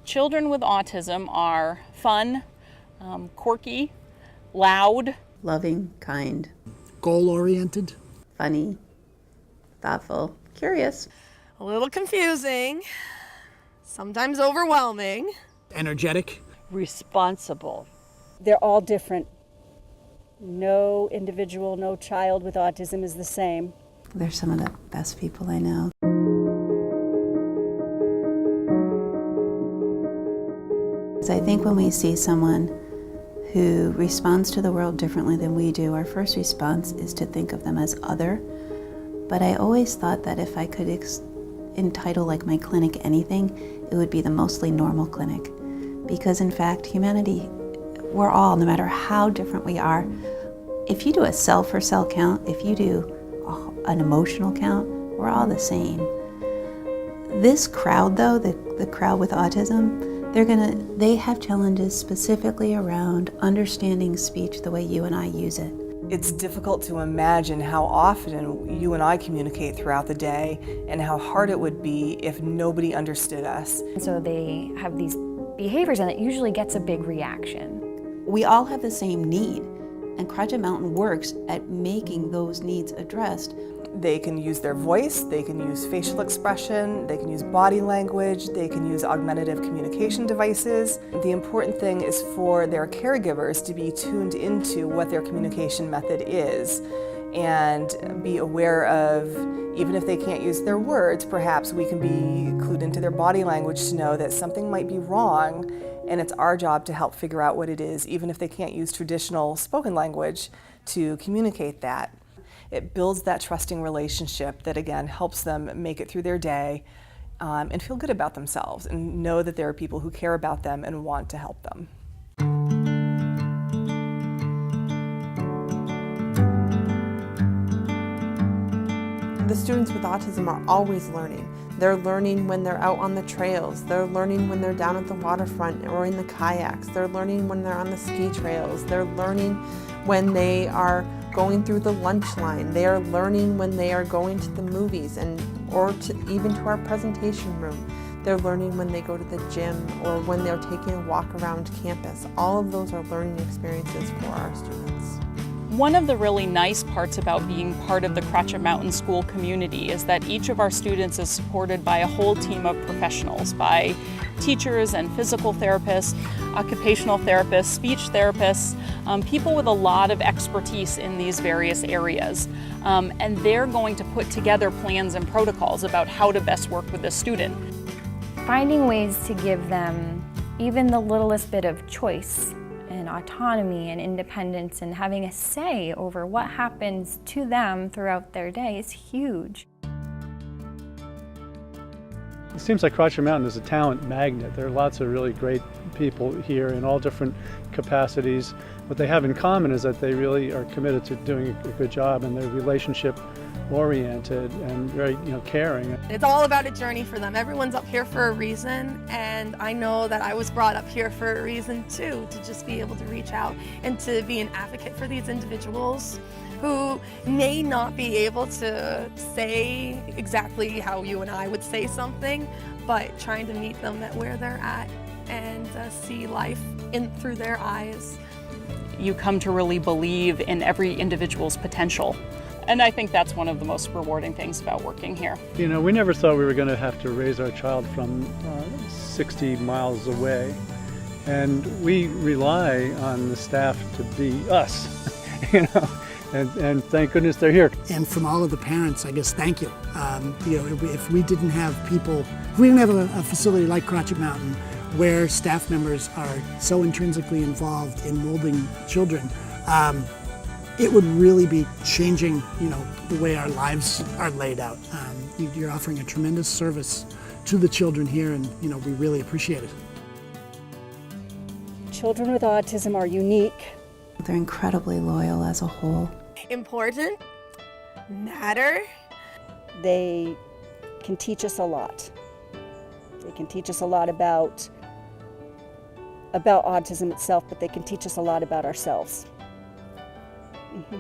Children with autism are fun, quirky, loud, loving, kind, goal-oriented, funny, thoughtful, curious, a little confusing, sometimes overwhelming, energetic, responsible. They're all different. No individual, no child with autism is the same. They're some of the best people I know. So I think when we see someone who responds to the world differently than we do, our first response is to think of them as other. But I always thought that if I could entitle like my clinic anything, it would be the mostly normal clinic. Because in fact, humanity, we're all, no matter how different we are, if you do a cell for cell count, if you do an emotional count, we're all the same. This crowd though, the crowd with autism, they have challenges specifically around understanding speech the way you and I use it. It's difficult to imagine how often you and I communicate throughout the day and how hard it would be if nobody understood us. So they have these behaviors and it usually gets a big reaction. We all have the same need, and Project Mountain works at making those needs addressed. They can use their voice, they can use facial expression, they can use body language, they can use augmentative communication devices. The important thing is for their caregivers to be tuned into what their communication method is and be aware of, even if they can't use their words, perhaps we can be clued into their body language to know that something might be wrong, and it's our job to help figure out what it is, even if they can't use traditional spoken language to communicate that. It builds that trusting relationship that, again, helps them make it through their day and feel good about themselves and know that there are people who care about them and want to help them. The students with autism are always learning. They're learning when they're out on the trails. They're learning when they're down at the waterfront or in the kayaks. They're learning when they're on the ski trails. They're learning when they are going through the lunch line. They are learning when they are going to the movies or even to our presentation room. They're learning when they go to the gym or when they're taking a walk around campus. All of those are learning experiences for our students. One of the really nice parts about being part of the Crotchet Mountain School community is that each of our students is supported by a whole team of professionals, by teachers and physical therapists, occupational therapists, speech therapists, people with a lot of expertise in these various areas. And they're going to put together plans and protocols about how to best work with the student. Finding ways to give them even the littlest bit of choice and autonomy and independence and having a say over what happens to them throughout their day is huge. It seems like Crotchet Mountain is a talent magnet. There are lots of really great people here in all different capacities. What they have in common is that they really are committed to doing a good job, and they're relationship oriented and very caring. It's all about a journey for them. Everyone's up here for a reason, and I know that I was brought up here for a reason too, to just be able to reach out and to be an advocate for these individuals who may not be able to say exactly how you and I would say something, but trying to meet them at where they're at and see life through their eyes. You come to really believe in every individual's potential. And I think that's one of the most rewarding things about working here. We never thought we were going to have to raise our child from 60 miles away. And we rely on the staff to be us, and thank goodness they're here. And from all of the parents, I guess, thank you. If we didn't have people, if we didn't have a facility like Crotchet Mountain where staff members are so intrinsically involved in molding children, it would really be changing, the way our lives are laid out. You're offering a tremendous service to the children here, and we really appreciate it. Children with autism are unique. They're incredibly loyal as a whole. Important, matter. They can teach us a lot. They can teach us a lot about autism itself, but they can teach us a lot about ourselves. Mm-hmm.